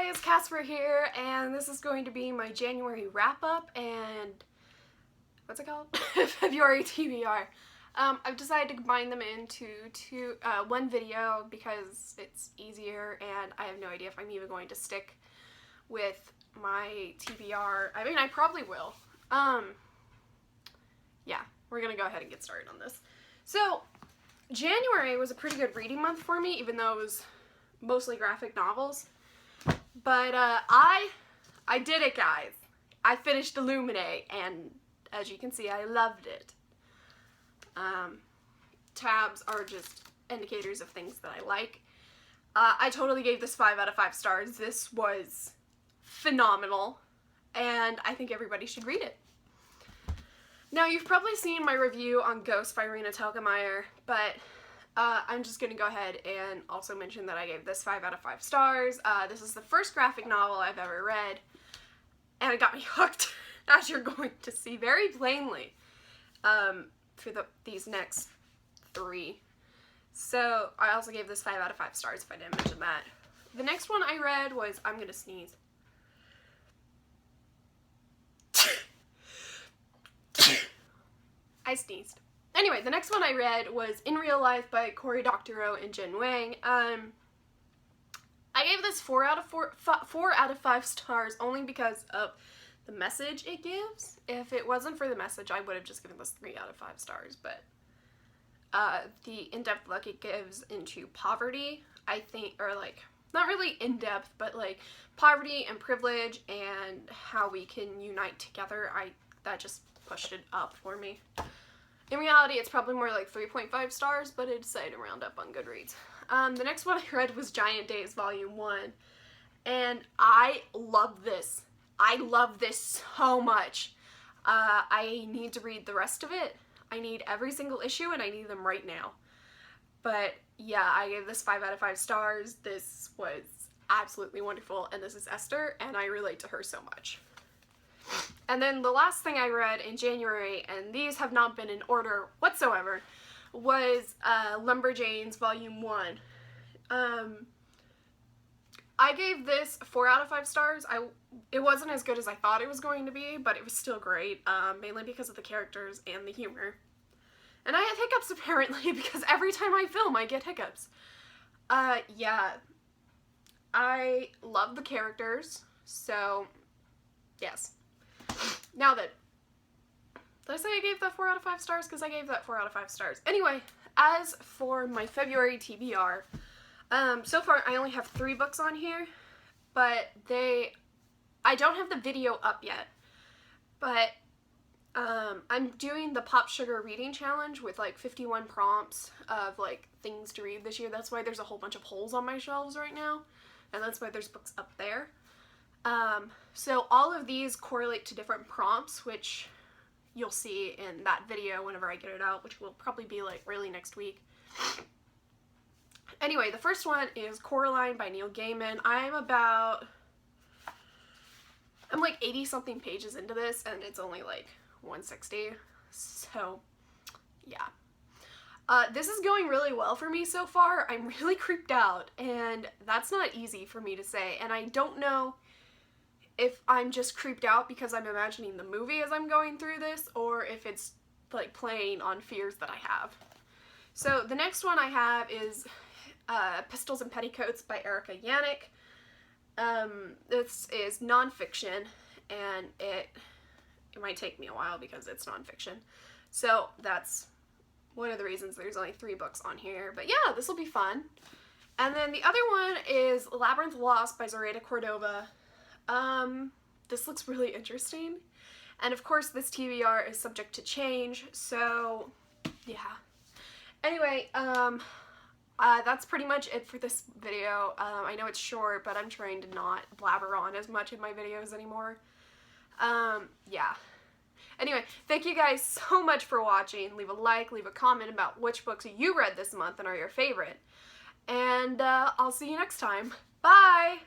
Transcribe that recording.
guys, Casper here, and this is going to be my January wrap-up and, what's it called? February TBR. I've decided to combine them into one video because it's easier, and I have no idea if I'm even going to stick with my TBR. I mean, I probably will. Yeah, we're gonna go ahead and get started on this. So, January was a pretty good reading month for me, even though it was mostly graphic novels. But I did it, guys. I finished Illuminate, and as you can see, I loved it. Tabs are just indicators of things that I like. I totally gave this 5 out of 5 stars. This was phenomenal, and I think everybody should read it. Now, you've probably seen my review on Ghost by Rena Telgemeier, but I'm just going to go ahead and also mention that I gave this 5 out of 5 stars. This is the first graphic novel I've ever read, and it got me hooked, as you're going to see very plainly for these next 3. So I also gave this 5 out of 5 stars, if I didn't mention that. The next one I read was, I'm going to sneeze. I sneezed. Anyway, the next one I read was In Real Life by Cory Doctorow and Jen Wang. I gave this 4 out of 5 stars only because of the message it gives. If it wasn't for the message, I would have just given this 3 out of 5 stars, but the in-depth look it gives into poverty, I think, or like, not really in-depth, but like poverty and privilege and how we can unite together, that just pushed it up for me. In reality, it's probably more like 3.5 stars, but I decided to round up on Goodreads. The next one I read was Giant Days Volume 1, and I love this. I love this so much. I need to read the rest of it. I need every single issue, and I need them right now. But yeah, I gave this 5 out of 5 stars. This was absolutely wonderful, and this is Esther, and I relate to her so much. And then the last thing I read in January, and these have not been in order whatsoever, was Lumberjanes Volume 1. I gave this 4 out of 5 stars. It wasn't as good as I thought it was going to be, but it was still great, mainly because of the characters and the humor. And I had hiccups apparently, because every time I film I get hiccups. Yeah. I love the characters, so yes. Now then, did I say I gave that 4 out of 5 stars? Because I gave that 4 out of 5 stars. Anyway, as for my February TBR, so far I only have 3 books on here, but I don't have the video up yet, but I'm doing the Popsugar reading challenge with like 51 prompts of like things to read this year. That's why there's a whole bunch of holes on my shelves right now, and that's why there's books up there. So all of these correlate to different prompts, which you'll see in that video whenever I get it out, which will probably be like really next week. Anyway, the first one is Coraline by Neil Gaiman. I'm like 80 something pages into this, and it's only like 160, so yeah. This is going really well for me so far. I'm really creeped out, and that's not easy for me to say, and I don't know if I'm just creeped out because I'm imagining the movie as I'm going through this, or if it's like playing on fears that I have. So the next one I have is Pistols and Petticoats by Erica Yannick. This is nonfiction, and it might take me a while because it's nonfiction. So that's one of the reasons there's only 3 books on here. But yeah, this will be fun. And then the other one is Labyrinth Loss by Zoraida Cordova. This looks really interesting, and of course this TBR is subject to change, so yeah. Anyway, that's pretty much it for this video. I know it's short, but I'm trying to not blabber on as much in my videos anymore. Yeah. Anyway, thank you guys so much for watching. Leave a like, leave a comment about which books you read this month and are your favorite. And I'll see you next time. Bye!